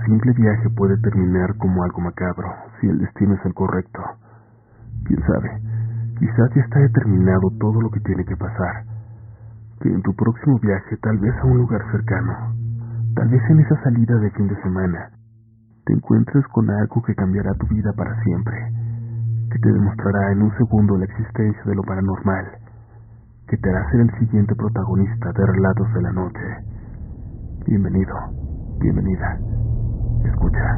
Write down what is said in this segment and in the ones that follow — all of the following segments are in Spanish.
simple viaje puede terminar como algo macabro si el destino es el correcto. Quién sabe, quizás ya está determinado todo lo que tiene que pasar. Que en tu próximo viaje, tal vez a un lugar cercano, tal vez en esa salida de fin de semana, te encuentres con algo que cambiará tu vida para siempre, que te demostrará en un segundo la existencia de lo paranormal, que te hará ser el siguiente protagonista de Relatos de la Noche. Bienvenido, bienvenida. Escucha.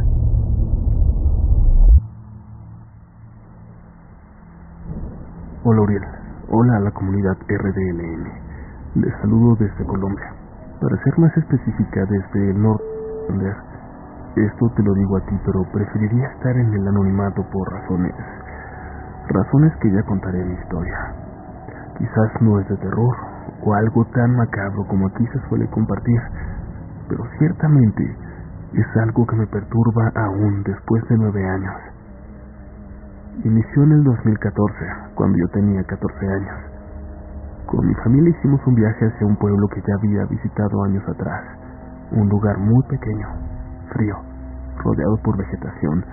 Hola Uriel, hola a la comunidad RDLN. Les saludo desde Colombia, para ser más específica desde el norte. Esto te lo digo a ti, pero preferiría estar en el anonimato por razones que ya contaré en mi historia. Quizás no es de terror o algo tan macabro como aquí se suele compartir, pero ciertamente es algo que me perturba aún después de 9 años. Inició en el 2014, cuando yo tenía 14 años. Con mi familia hicimos un viaje hacia un pueblo que ya había visitado años atrás, un lugar muy pequeño, frío, rodeado por vegetación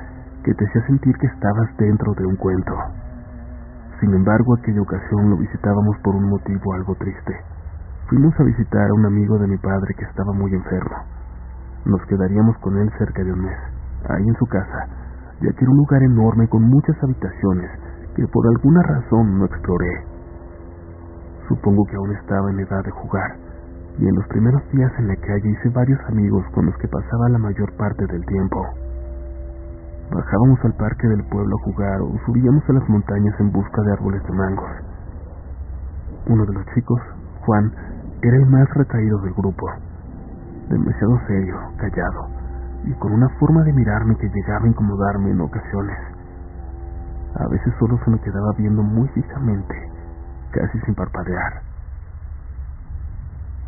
que te hacía sentir que estabas dentro de un cuento. Sin embargo, aquella ocasión lo visitábamos por un motivo algo triste. Fuimos a visitar a un amigo de mi padre que estaba muy enfermo. Nos quedaríamos con él cerca de un mes, ahí en su casa, ya que era un lugar enorme con muchas habitaciones que por alguna razón no exploré. Supongo que aún estaba en edad de jugar, y en los primeros días en la calle hice varios amigos con los que pasaba la mayor parte del tiempo. Bajábamos al parque del pueblo a jugar o subíamos a las montañas en busca de árboles de mangos. Uno de los chicos, Juan, era el más retraído del grupo, demasiado serio, callado, y con una forma de mirarme que llegaba a incomodarme en ocasiones. A veces solo se me quedaba viendo muy fijamente, casi sin parpadear.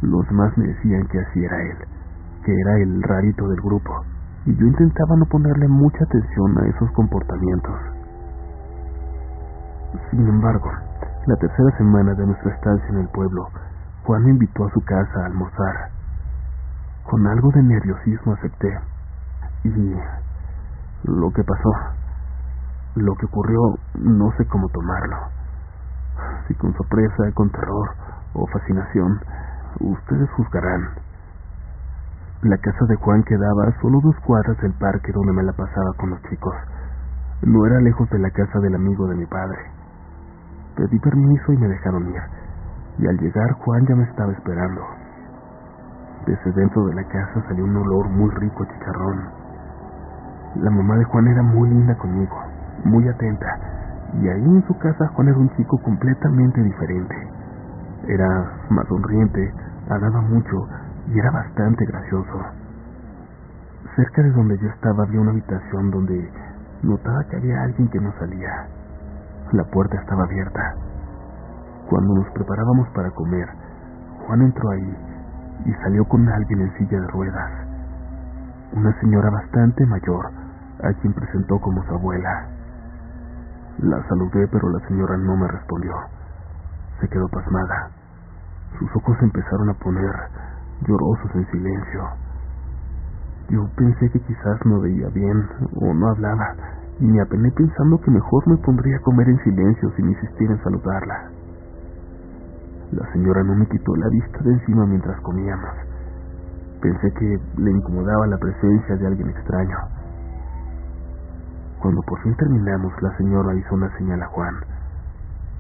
Los demás me decían que así era él, que era el rarito del grupo, y yo intentaba no ponerle mucha atención a esos comportamientos. Sin embargo, la tercera semana de nuestra estancia en el pueblo, Juan me invitó a su casa a almorzar. Con algo de nerviosismo acepté, y lo que pasó, lo que ocurrió, no sé cómo tomarlo. Si con sorpresa, con terror o fascinación, ustedes juzgarán. La casa de Juan quedaba a solo 2 cuadras del parque donde me la pasaba con los chicos. No era lejos de la casa del amigo de mi padre. Pedí permiso y me dejaron ir, y al llegar Juan ya me estaba esperando. Desde dentro de la casa salió un olor muy rico a chicharrón. La mamá de Juan era muy linda conmigo, muy atenta, y ahí en su casa Juan era un chico completamente diferente. Era más sonriente, hablaba mucho y era bastante gracioso. Cerca de donde yo estaba había una habitación donde notaba que había alguien que no salía. La puerta estaba abierta. Cuando nos preparábamos para comer, Juan entró ahí y salió con alguien en silla de ruedas. Una señora bastante mayor, a quien presentó como su abuela. La saludé, pero la señora no me respondió. Se quedó pasmada. Sus ojos empezaron a poner llorosos en silencio. Yo pensé que quizás no veía bien o no hablaba, y me apené pensando que mejor me pondría a comer en silencio sin insistir en saludarla. La señora no me quitó la vista de encima mientras comíamos. Pensé que le incomodaba la presencia de alguien extraño. Cuando por fin terminamos, la señora hizo una señal a Juan.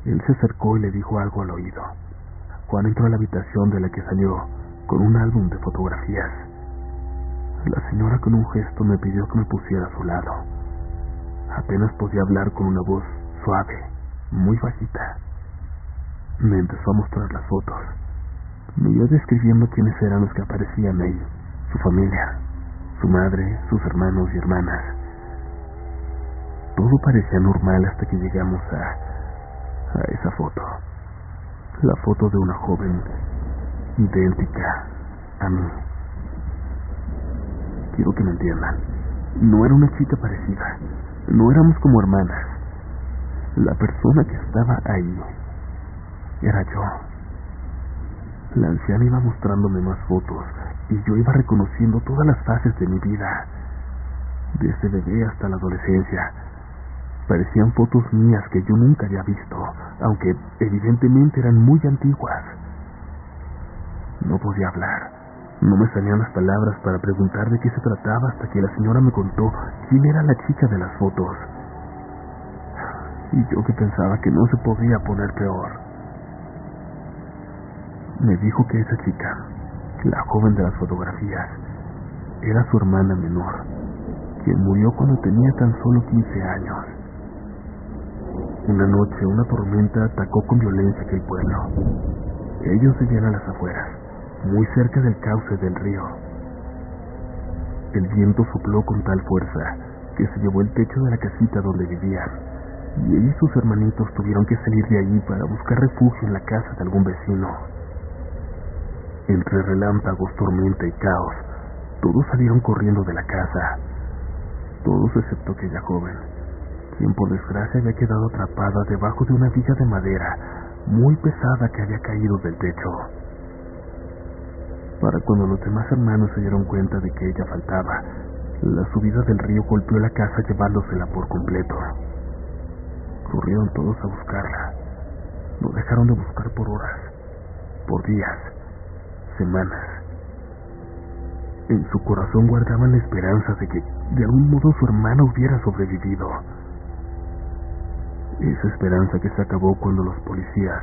Él se acercó y le dijo algo al oído. Juan entró a la habitación de la que salió con un álbum de fotografías. La señora con un gesto me pidió que me pusiera a su lado. Apenas podía hablar con una voz suave, muy bajita. Me empezó a mostrar las fotos. Me iba describiendo quiénes eran los que aparecían ahí, su familia, su madre, sus hermanos y hermanas. Todo parecía normal hasta que llegamos a esa foto. La foto de una joven idéntica a mí. Quiero que me entiendan. No era una chica parecida. No éramos como hermanas. La persona que estaba ahí era yo. La anciana iba mostrándome más fotos y yo iba reconociendo todas las fases de mi vida. desde bebé hasta la adolescencia. Parecían fotos mías que yo nunca había visto, aunque evidentemente eran muy antiguas. No podía hablar, no me salían las palabras para preguntar de qué se trataba hasta que la señora me contó quién era la chica de las fotos. Y yo que pensaba que no se podía poner peor. Me dijo que esa chica, la joven de las fotografías, era su hermana menor, quien murió cuando tenía tan solo 15 años. Una noche, una tormenta atacó con violencia aquel pueblo. Ellos vivían a las afueras, muy cerca del cauce del río. El viento sopló con tal fuerza que se llevó el techo de la casita donde vivían, y ella y sus hermanitos tuvieron que salir de allí para buscar refugio en la casa de algún vecino. Entre relámpagos, tormenta y caos, todos salieron corriendo de la casa. Todos excepto aquella joven, quien por desgracia había quedado atrapada debajo de una viga de madera muy pesada que había caído del techo. Para cuando los demás hermanos se dieron cuenta de que ella faltaba, la subida del río golpeó la casa llevándosela por completo. Corrieron todos a buscarla. No dejaron de buscar por horas, por días, semanas. En su corazón guardaban la esperanza de que de algún modo su hermana hubiera sobrevivido. Esa esperanza que se acabó cuando los policías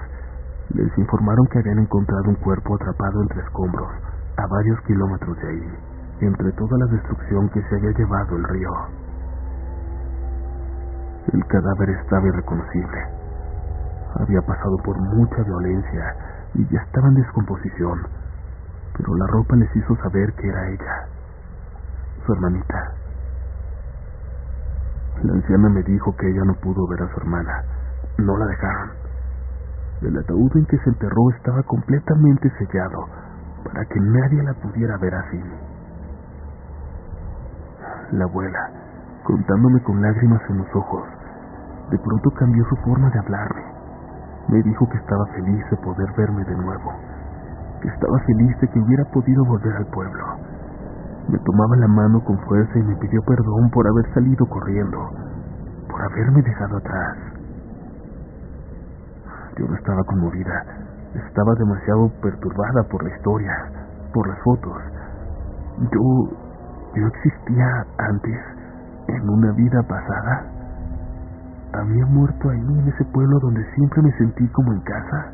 les informaron que habían encontrado un cuerpo atrapado entre escombros a varios kilómetros de ahí, entre toda la destrucción que se había llevado el río. El cadáver estaba irreconocible. Había pasado por mucha violencia y ya estaba en descomposición, pero la ropa les hizo saber que era ella, su hermanita. La anciana me dijo que ella no pudo ver a su hermana. No la dejaron. El ataúd en que se enterró estaba completamente sellado para que nadie la pudiera ver así. La abuela, contándome con lágrimas en los ojos, de pronto cambió su forma de hablarme. Me dijo que estaba feliz de poder verme de nuevo, que estaba feliz de que hubiera podido volver al pueblo. Me tomaba la mano con fuerza y me pidió perdón por haber salido corriendo, por haberme dejado atrás. Yo no estaba conmovida, estaba demasiado perturbada por la historia, por las fotos. Yo existía antes, en una vida pasada. ¿Había muerto ahí en ese pueblo donde siempre me sentí como en casa?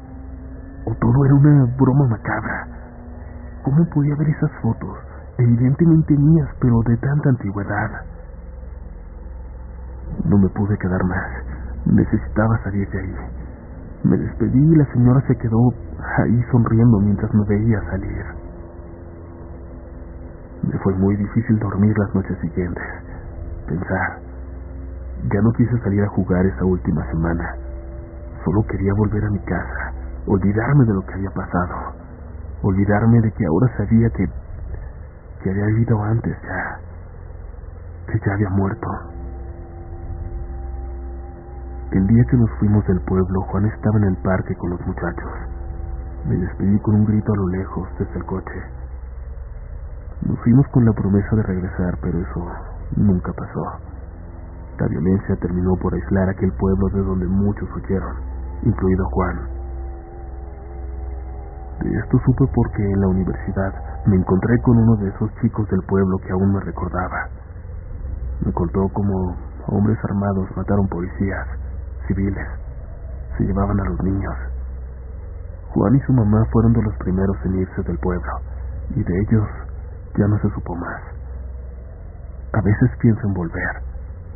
¿O todo era una broma macabra? ¿Cómo podía ver esas fotos? Evidentemente mías, pero de tanta antigüedad. No me pude quedar más. Necesitaba salir de ahí. Me despedí y la señora se quedó ahí sonriendo mientras me veía salir. Me fue muy difícil dormir las noches siguientes. Pensar. Ya no quise salir a jugar esa última semana. Solo quería volver a mi casa, olvidarme de lo que había pasado, olvidarme de que ahora sabía que había vivido antes ya, que ya había muerto. El día que nos fuimos del pueblo, Juan estaba en el parque con los muchachos. Me despedí con un grito a lo lejos desde el coche. Nos fuimos con la promesa de regresar, pero eso nunca pasó. La violencia terminó por aislar aquel pueblo de donde muchos huyeron, incluido Juan. De esto supe porque en la universidad me encontré con uno de esos chicos del pueblo que aún me recordaba. Me contó cómo hombres armados mataron policías, civiles, se llevaban a los niños. Juan y su mamá fueron de los primeros en irse del pueblo, y de ellos ya no se supo más. A veces pienso en volver.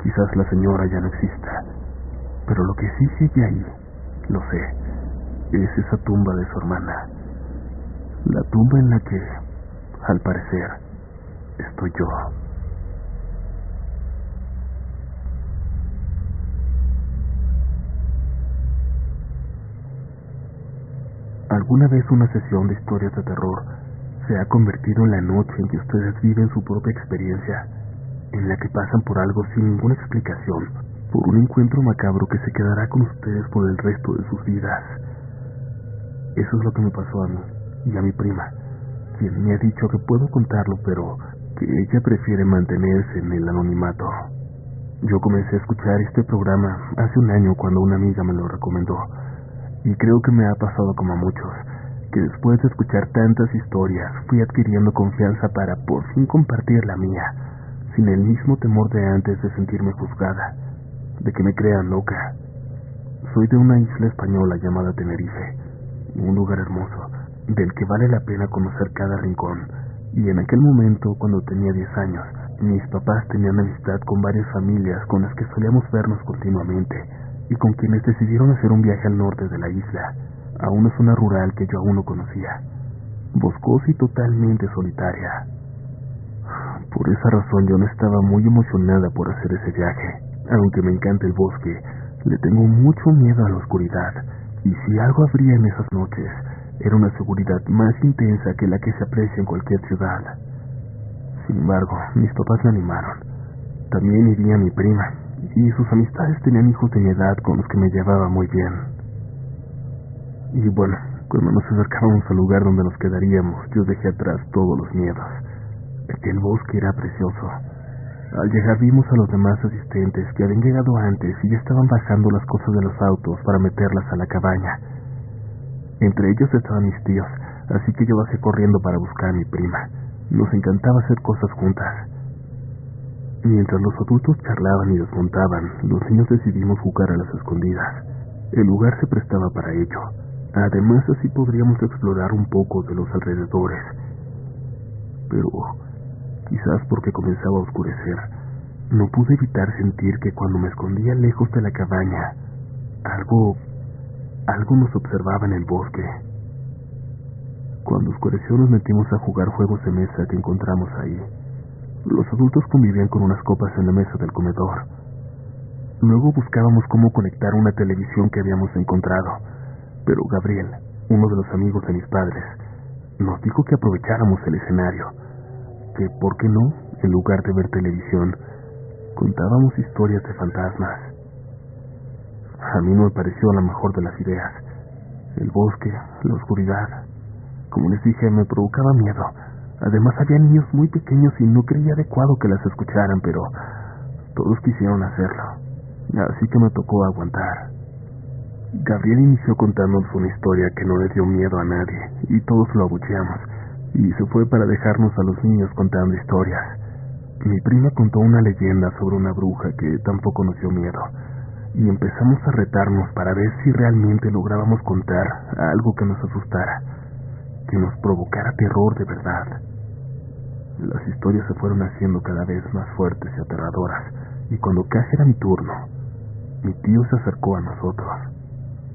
Quizás la señora ya no exista, pero lo que sí sigue ahí, lo sé, es esa tumba de su hermana. La tumba en la que, al parecer, estoy yo. ¿Alguna vez una sesión de historias de terror se ha convertido en la noche en que ustedes viven su propia experiencia, en la que pasan por algo sin ninguna explicación, por un encuentro macabro que se quedará con ustedes por el resto de sus vidas? Eso es lo que me pasó a mí y a mi prima, quien me ha dicho que puedo contarlo, pero que ella prefiere mantenerse en el anonimato. Yo comencé a escuchar este programa hace un año cuando una amiga me lo recomendó, y creo que me ha pasado como a muchos, que después de escuchar tantas historias fui adquiriendo confianza para por fin compartir la mía, sin el mismo temor de antes de sentirme juzgada, de que me crean loca. Soy de una isla española llamada Tenerife, un lugar hermoso, del que vale la pena conocer cada rincón, y en aquel momento, cuando tenía 10 años, mis papás tenían amistad con varias familias con las que solíamos vernos continuamente, y con quienes decidieron hacer un viaje al norte de la isla, a una zona rural que yo aún no conocía, boscosa y totalmente solitaria. Por esa razón yo no estaba muy emocionada por hacer ese viaje. Aunque me encanta el bosque, le tengo mucho miedo a la oscuridad, y si algo habría en esas noches, era una seguridad más intensa que la que se aprecia en cualquier ciudad. Sin embargo, mis papás me animaron. También iría mi prima, y sus amistades tenían hijos de mi edad con los que me llevaba muy bien. Y bueno, cuando nos acercábamos al lugar donde nos quedaríamos, yo dejé atrás todos los miedos. El bosque era precioso. Al llegar vimos a los demás asistentes que habían llegado antes y ya estaban bajando las cosas de los autos para meterlas a la cabaña. Entre ellos estaban mis tíos, así que yo bajé corriendo para buscar a mi prima. Nos encantaba hacer cosas juntas. Mientras los adultos charlaban y desmontaban, los niños decidimos jugar a las escondidas. El lugar se prestaba para ello. Además, así podríamos explorar un poco de los alrededores. Pero quizás porque comenzaba a oscurecer, no pude evitar sentir que cuando me escondía lejos de la cabaña, algo nos observaba en el bosque. Cuando oscureció nos metimos a jugar juegos de mesa que encontramos ahí. Los adultos convivían con unas copas en la mesa del comedor. Luego buscábamos cómo conectar una televisión que habíamos encontrado, pero Gabriel, uno de los amigos de mis padres, nos dijo que aprovecháramos el escenario, que, ¿por qué no?, en lugar de ver televisión, contábamos historias de fantasmas. A mí no me pareció la mejor de las ideas. El bosque, la oscuridad, como les dije, me provocaba miedo. Además, había niños muy pequeños y no creía adecuado que las escucharan, pero todos quisieron hacerlo, así que me tocó aguantar. Gabriel inició contándonos una historia que no le dio miedo a nadie, y todos lo abucheamos, y se fue para dejarnos a los niños contando historias. Mi prima contó una leyenda sobre una bruja que tampoco nos dio miedo, y empezamos a retarnos para ver si realmente lográbamos contar algo que nos asustara, que nos provocara terror de verdad. Las historias se fueron haciendo cada vez más fuertes y aterradoras, y cuando casi era mi turno, mi tío se acercó a nosotros.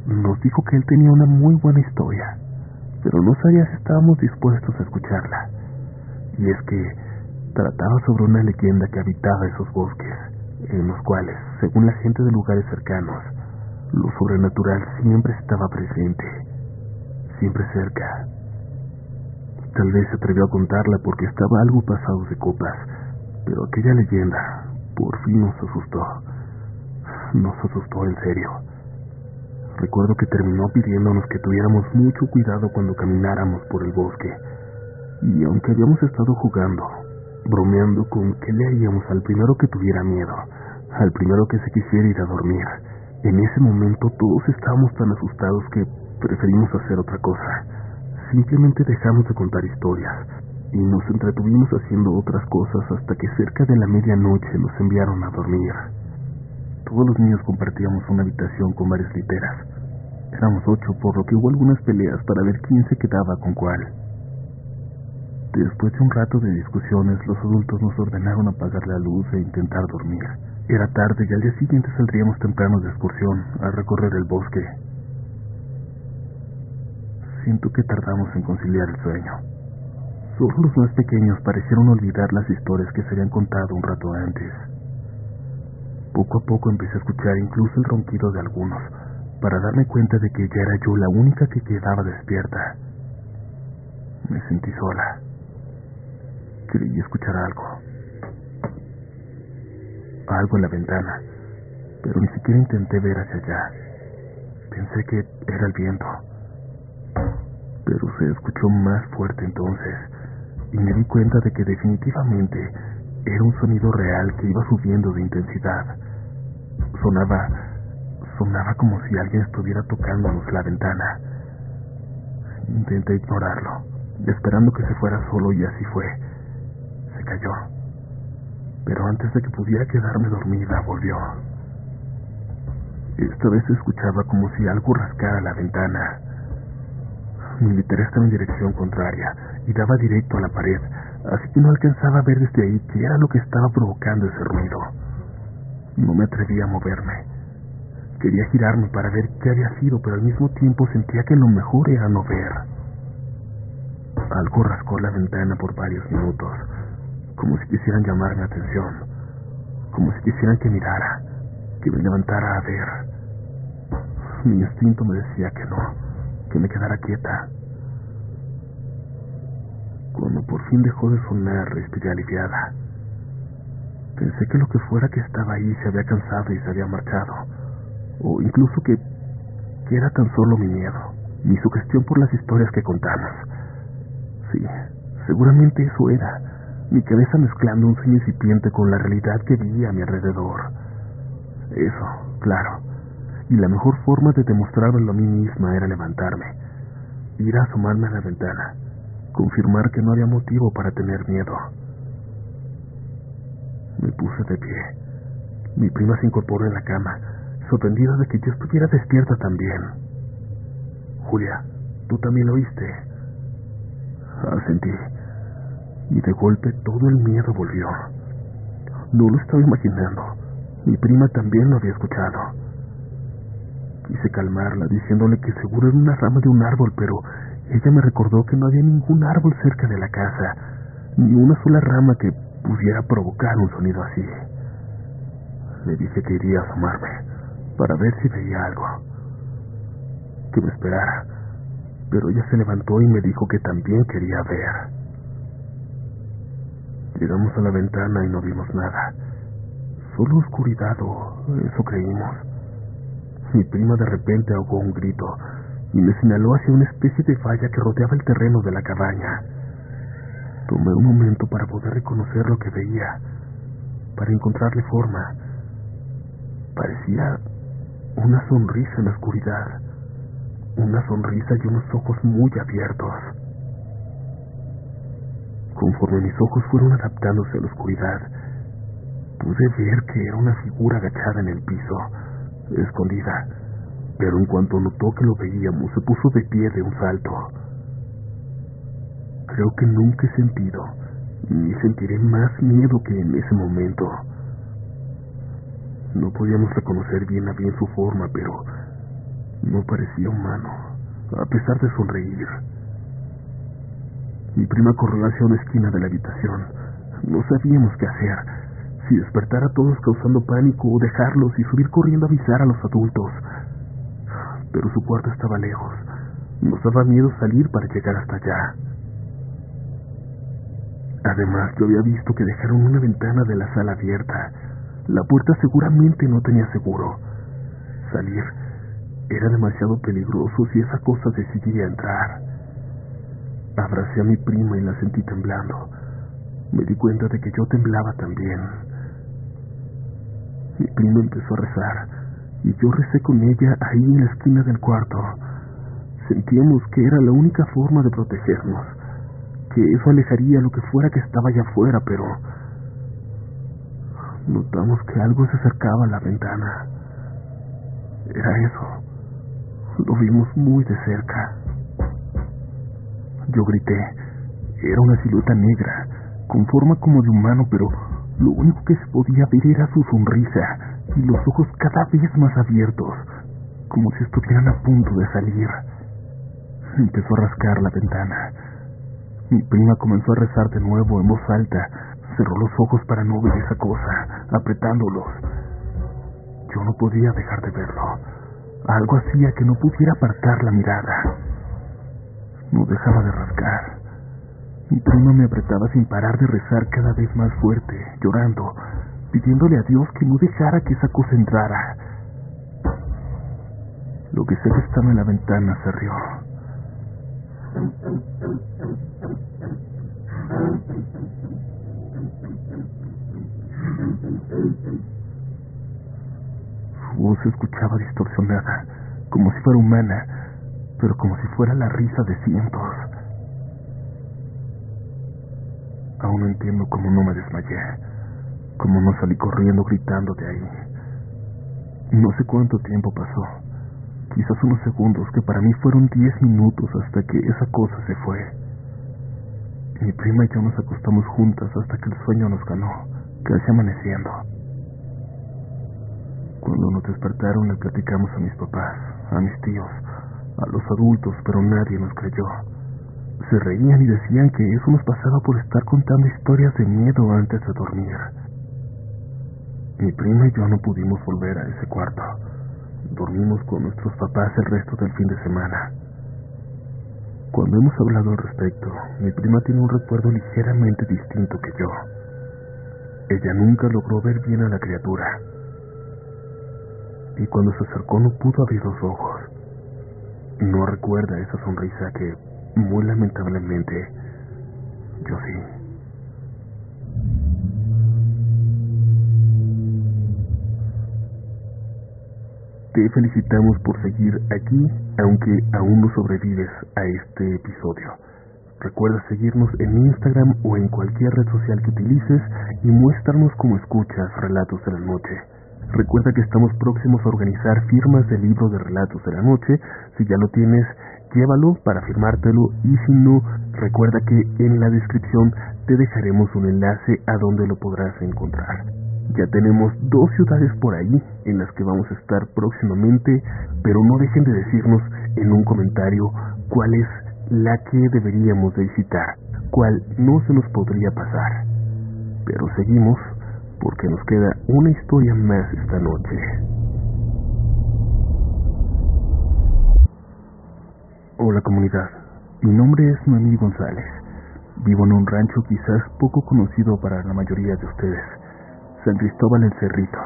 Nos dijo que él tenía una muy buena historia, pero no sabía si estábamos dispuestos a escucharla. Y es que trataba sobre una leyenda que habitaba esos bosques, en los cuales, según la gente de lugares cercanos, lo sobrenatural siempre estaba presente, siempre cerca. Tal vez se atrevió a contarla porque estaba algo pasado de copas, pero aquella leyenda por fin nos asustó. Nos asustó en serio. Recuerdo que terminó pidiéndonos que tuviéramos mucho cuidado cuando camináramos por el bosque, y aunque habíamos estado jugando, bromeando con qué le haríamos al primero que tuviera miedo, al primero que se quisiera ir a dormir, en ese momento todos estábamos tan asustados que preferimos hacer otra cosa. Simplemente dejamos de contar historias y nos entretuvimos haciendo otras cosas hasta que cerca de la medianoche nos enviaron a dormir. Todos los niños compartíamos una habitación con varias literas. Éramos 8, por lo que hubo algunas peleas para ver quién se quedaba con cuál. Después de un rato de discusiones, los adultos nos ordenaron apagar la luz e intentar dormir. Era tarde y al día siguiente saldríamos temprano de excursión a recorrer el bosque. Siento que tardamos en conciliar el sueño. Solo los más pequeños parecieron olvidar las historias que se habían contado un rato antes. Poco a poco empecé a escuchar incluso el ronquido de algunos, para darme cuenta de que ya era yo la única que quedaba despierta. Me sentí sola. Creí escuchar algo. Algo en la ventana, pero ni siquiera intenté ver hacia allá. Pensé que era el viento, pero se escuchó más fuerte entonces, y me di cuenta de que definitivamente era un sonido real que iba subiendo de intensidad. Sonaba como si alguien estuviera tocándonos la ventana. Intenté ignorarlo, esperando que se fuera solo, y así fue. Se cayó. Pero antes de que pudiera quedarme dormida, volvió. Esta vez se escuchaba como si algo rascara la ventana. Mi litera estaba en dirección contraria y daba directo a la pared, así que no alcanzaba a ver desde ahí qué era lo que estaba provocando ese ruido. No me atrevía a moverme. Quería girarme para ver qué había sido, pero al mismo tiempo sentía que lo mejor era no ver. Algo rascó la ventana por varios minutos, como si quisieran llamar mi atención, como si quisieran que mirara, que me levantara a ver. Mi instinto me decía que no, que me quedara quieta. Cuando por fin dejó de sonar, respiré aliviada. Pensé que lo que fuera que estaba ahí se había cansado y se había marchado, o incluso que era tan solo mi miedo, mi sugestión por las historias que contamos. Sí, seguramente eso era, mi cabeza mezclando un sueño incipiente con la realidad que vivía a mi alrededor. Eso, claro, y la mejor forma de demostrármelo a mí misma era levantarme, ir a asomarme a la ventana, confirmar que no había motivo para tener miedo. Me puse de pie. Mi prima se incorporó en la cama, sorprendida de que yo estuviera despierta también. Julia, ¿tú también lo oíste? Asentí, y de golpe todo el miedo volvió. No lo estaba imaginando. Mi prima también lo había escuchado. Quise calmarla, diciéndole que seguro era una rama de un árbol, pero ella me recordó que no había ningún árbol cerca de la casa, ni una sola rama que pudiera provocar un sonido así. Le dije que iría a asomarme, para ver si veía algo. Que me esperara, pero ella se levantó y me dijo que también quería ver. Llegamos a la ventana y no vimos nada. Solo oscuridad, o eso creímos. Mi prima de repente ahogó un grito y me señaló hacia una especie de valla que rodeaba el terreno de la cabaña. Tomé un momento para poder reconocer lo que veía, para encontrarle forma. Parecía una sonrisa en la oscuridad, una sonrisa y unos ojos muy abiertos. Conforme mis ojos fueron adaptándose a la oscuridad, pude ver que era una figura agachada en el piso, escondida, pero en cuanto notó que lo veíamos, se puso de pie de un salto. Creo que nunca he sentido, ni sentiré más miedo que en ese momento. No podíamos reconocer bien a bien su forma, pero no parecía humano, a pesar de sonreír. Mi prima corrió hacia una esquina de la habitación. No sabíamos qué hacer, si despertar a todos causando pánico o dejarlos y subir corriendo a avisar a los adultos. Pero su cuarto estaba lejos. Nos daba miedo salir para llegar hasta allá. Además, yo había visto que dejaron una ventana de la sala abierta. La puerta seguramente no tenía seguro. Salir era demasiado peligroso si esa cosa decidía entrar. Abracé a mi prima y la sentí temblando. Me di cuenta de que yo temblaba también. Mi prima empezó a rezar, y yo recé con ella ahí en la esquina del cuarto. Sentíamos que era la única forma de protegernos, que eso alejaría lo que fuera que estaba allá afuera, pero notamos que algo se acercaba a la ventana. Era eso. Lo vimos muy de cerca. Yo grité. Era una silueta negra, con forma como de humano, pero lo único que se podía ver era su sonrisa y los ojos cada vez más abiertos, como si estuvieran a punto de salir. Empezó a rascar la ventana. Mi prima comenzó a rezar de nuevo en voz alta. Cerró los ojos para no ver esa cosa, apretándolos. Yo no podía dejar de verlo. Algo hacía que no pudiera apartar la mirada. No dejaba de rascar. Mi prima me apretaba sin parar de rezar cada vez más fuerte, llorando, pidiéndole a Dios que no dejara que esa cosa entrara. Lo que sé que estaba en la ventana se rió. Su voz se escuchaba distorsionada, como si fuera humana, pero como si fuera la risa de cientos. Aún no entiendo cómo no me desmayé, cómo no salí corriendo gritando de ahí. No sé cuánto tiempo pasó, quizás unos segundos que para mí fueron 10 minutos hasta que esa cosa se fue. Mi prima y yo nos acostamos juntas hasta que el sueño nos ganó, casi amaneciendo. Cuando nos despertaron le platicamos a mis papás, a mis tíos, a los adultos, pero nadie nos creyó. Se reían y decían que eso nos pasaba por estar contando historias de miedo antes de dormir. Mi prima y yo no pudimos volver a ese cuarto. Dormimos con nuestros papás el resto del fin de semana. Cuando hemos hablado al respecto, mi prima tiene un recuerdo ligeramente distinto que yo. Ella nunca logró ver bien a la criatura. Y cuando se acercó no pudo abrir los ojos. No recuerda esa sonrisa que, muy lamentablemente, yo sí. Te felicitamos por seguir aquí, aunque aún no sobrevives a este episodio. Recuerda seguirnos en Instagram o en cualquier red social que utilices y muéstranos cómo escuchas Relatos de la Noche. Recuerda que estamos próximos a organizar firmas del libro de Relatos de la Noche. Si ya lo tienes, llévalo para firmártelo, y si no, recuerda que en la descripción te dejaremos un enlace a donde lo podrás encontrar. Ya tenemos 2 ciudades por ahí en las que vamos a estar próximamente, pero no dejen de decirnos en un comentario cuál es la que deberíamos de visitar, cuál no se nos podría pasar. Pero seguimos porque nos queda una historia más esta noche. Hola comunidad, mi nombre es Noemí González. Vivo en un rancho quizás poco conocido para la mayoría de ustedes, San Cristóbal el Cerrito.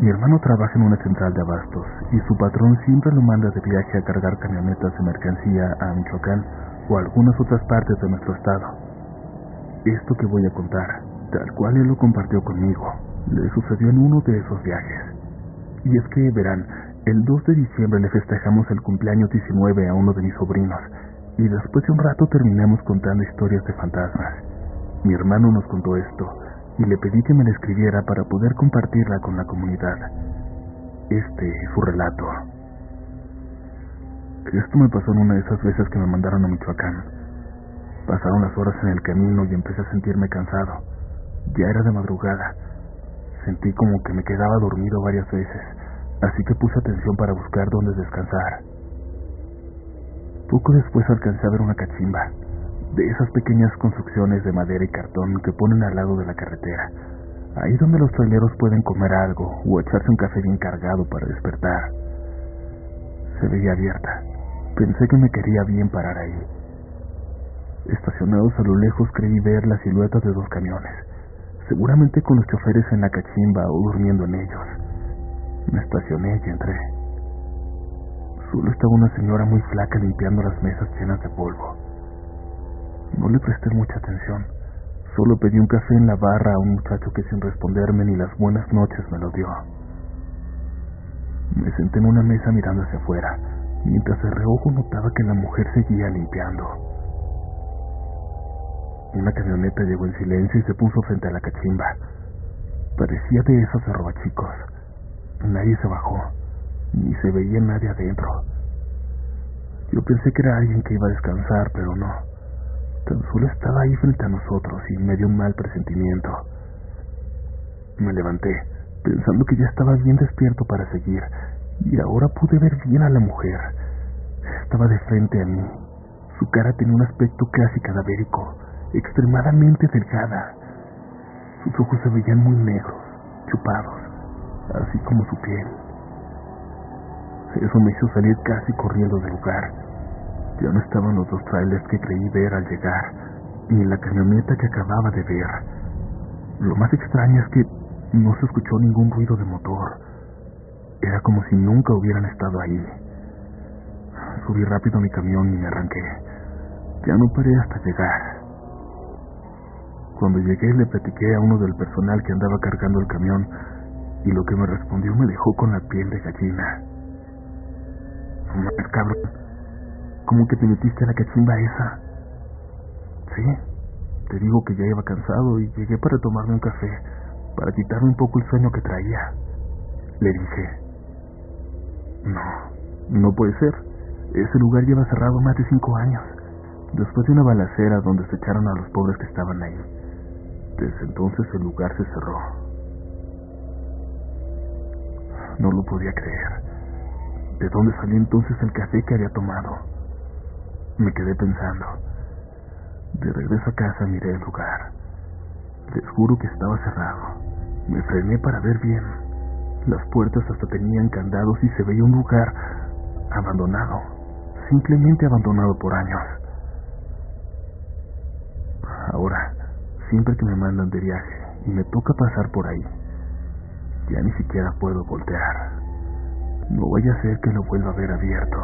Mi hermano trabaja en una central de abastos y su patrón siempre lo manda de viaje a cargar camionetas de mercancía a Michoacán o a algunas otras partes de nuestro estado. Esto que voy a contar, tal cual él lo compartió conmigo, le sucedió en uno de esos viajes. Y es que, verán, el 2 de diciembre le festejamos el cumpleaños 19 a uno de mis sobrinos, y después de un rato terminamos contando historias de fantasmas. Mi hermano nos contó esto, y le pedí que me la escribiera para poder compartirla con la comunidad. Este es su relato. Esto me pasó en una de esas veces que me mandaron a Michoacán. Pasaron las horas en el camino y empecé a sentirme cansado. Ya era de madrugada. Sentí como que me quedaba dormido varias veces, así que puse atención para buscar dónde descansar. Poco después alcancé a ver una cachimba, de esas pequeñas construcciones de madera y cartón que ponen al lado de la carretera, ahí donde los traileros pueden comer algo o echarse un café bien cargado para despertar. Se veía abierta. Pensé que me quería bien parar ahí. Estacionados a lo lejos creí ver la silueta de 2 camiones, seguramente con los choferes en la cachimba o durmiendo en ellos. Me estacioné y entré. Solo estaba una señora muy flaca limpiando las mesas llenas de polvo. No le presté mucha atención. Solo pedí un café en la barra a un muchacho que sin responderme ni las buenas noches me lo dio. Me senté en una mesa mirando hacia afuera, mientras de reojo notaba que la mujer seguía limpiando. Una camioneta llegó en silencio y se puso frente a la cachimba. Parecía de esos de robachicos. Nadie se bajó, ni se veía nadie adentro. Yo pensé que era alguien que iba a descansar, pero no. Tan solo estaba ahí frente a nosotros y me dio un mal presentimiento. Me levanté, pensando que ya estaba bien despierto para seguir, y ahora pude ver bien a la mujer. Estaba de frente a mí. Su cara tenía un aspecto casi cadavérico, extremadamente delgada. Sus ojos se veían muy negros, chupados, así como su piel. Eso me hizo salir casi corriendo del lugar. Ya no estaban los 2 trailers que creí ver al llegar, ni la camioneta que acababa de ver. Lo más extraño es que no se escuchó ningún ruido de motor. Era como si nunca hubieran estado ahí. Subí rápido a mi camión y me arranqué. Ya no paré hasta llegar. Cuando llegué le platiqué a uno del personal que andaba cargando el camión y lo que me respondió me dejó con la piel de gallina. No mames, cabrón, ¿cómo que te metiste a la cachimba esa? Sí, te digo que ya iba cansado y llegué para tomarme un café, para quitarme un poco el sueño que traía. Le dije, no puede ser. Ese lugar lleva cerrado más de 5 años, después de una balacera donde se echaron a los pobres que estaban ahí. Desde entonces el lugar se cerró. No lo podía creer. ¿De dónde salió entonces el café que había tomado? Me quedé pensando. De regreso a casa miré el lugar. Les juro que estaba cerrado. Me frené para ver bien. Las puertas hasta tenían candados y se veía un lugar abandonado. Simplemente abandonado por años. Ahora, siempre que me mandan de viaje y me toca pasar por ahí, ya ni siquiera puedo voltear. No vaya a ser que lo vuelva a ver abierto.